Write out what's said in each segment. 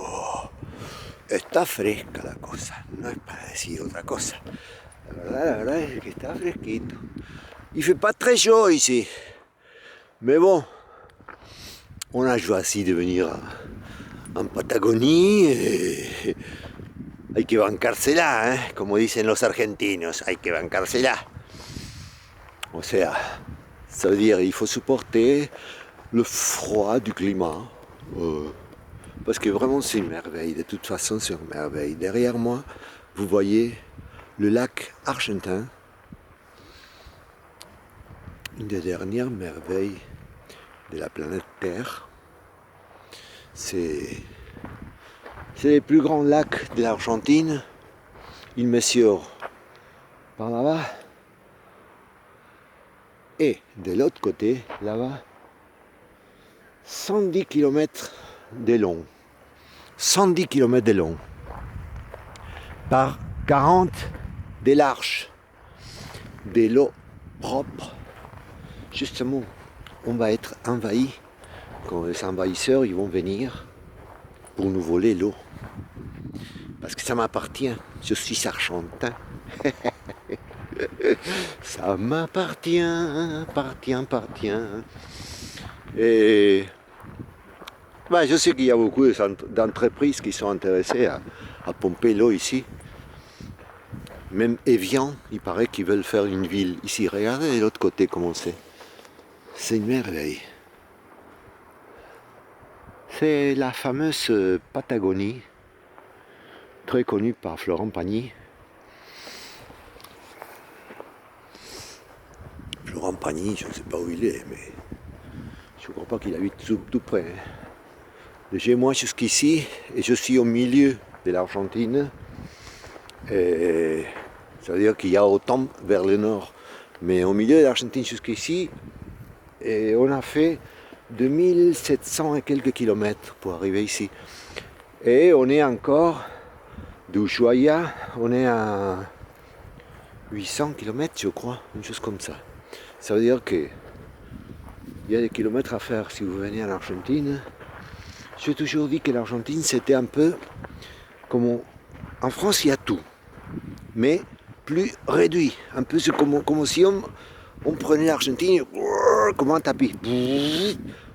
Oh, está fresca la cosa, no es para decir otra cosa. La verdad es que está fresquito. Il fait pas très chaud ici. Mais bon, on a choisi de venir en Patagonie et hay que bancársela, ¿eh? Como dicen los argentinos, hay que bancársela. O sea, ça veut dire il faut supporter le froid du climat. Parce que vraiment c'est une merveille, de toute façon c'est une merveille. Derrière moi, vous voyez le lac Argentin, une des dernières merveilles de la planète Terre. C'est les plus grands lacs de l'Argentine. Il mesure par là-bas. Et de l'autre côté, là-bas, 110 km de long. 110 km de long. Par 40 de large. De l'eau propre. Justement, on va être envahi quand les envahisseurs ils vont venir pour nous voler l'eau. Parce que ça m'appartient, je suis argentin. Ça m'appartient, appartient. Et ben, je sais qu'il y a beaucoup d'entreprises qui sont intéressées à pomper l'eau ici. Même Evian, il paraît qu'ils veulent faire une ville ici. Regardez de l'autre côté comment c'est. C'est une merveille. C'est la fameuse Patagonie, très connue par Florent Pagny. Florent Pagny, je ne sais pas où il est, mais je ne crois pas qu'il habite tout près. De chez moi jusqu'ici, et je suis au milieu de l'Argentine, et ça veut dire qu'il y a autant vers le nord. Mais au milieu de l'Argentine jusqu'ici, et on a fait 2700 et quelques kilomètres pour arriver ici. Et on est encore d'Ushuaia, on est à 800 km je crois, une chose comme ça. Ça veut dire qu'il y a des kilomètres à faire si vous venez en Argentine. J'ai toujours dit que l'Argentine c'était un peu comme en France il y a tout, mais plus réduit. Un peu comme si on prenait l'Argentine comme un tapis.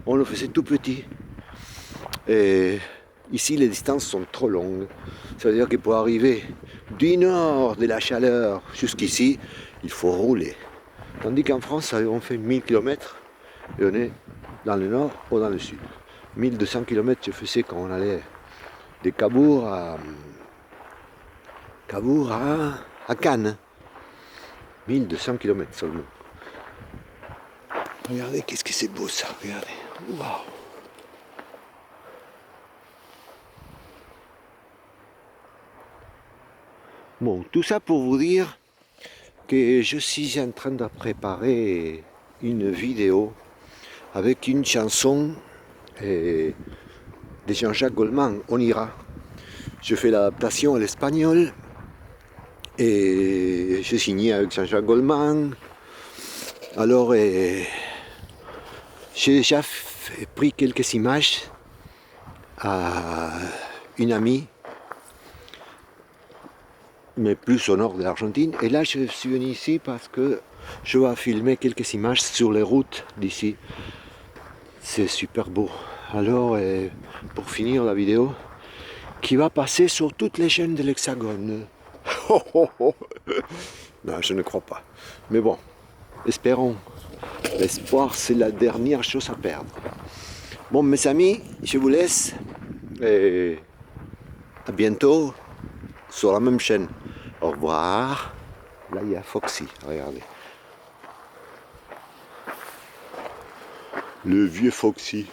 On le faisait tout petit. Et ici, les distances sont trop longues. Ça veut dire que pour arriver du nord de la chaleur jusqu'ici, il faut rouler. Tandis qu'en France, on fait 1000 km et on est dans le nord ou dans le sud. 1200 km, je faisais quand on allait de Cabourg à Cannes. 1200 km seulement. Regardez, qu'est-ce que c'est beau ça, regardez. Wow. Bon, tout ça pour vous dire que je suis en train de préparer une vidéo avec une chanson de Jean-Jacques Goldman, On ira. Je fais l'adaptation à l'espagnol et j'ai signé avec Jean-Jacques Goldman. Alors, j'ai déjà pris quelques images à une amie, mais plus au nord de l'Argentine. Et là, je suis venu ici parce que je vais filmer quelques images sur les routes d'ici. C'est super beau. Alors, pour finir la vidéo, qui va passer sur toutes les chaînes de l'Hexagone. Non, je ne crois pas. Mais bon, espérons. L'espoir, c'est la dernière chose à perdre. Bon, mes amis, je vous laisse. Et à bientôt sur la même chaîne. Au revoir. Là, il y a Foxy, regardez. Le vieux Foxy.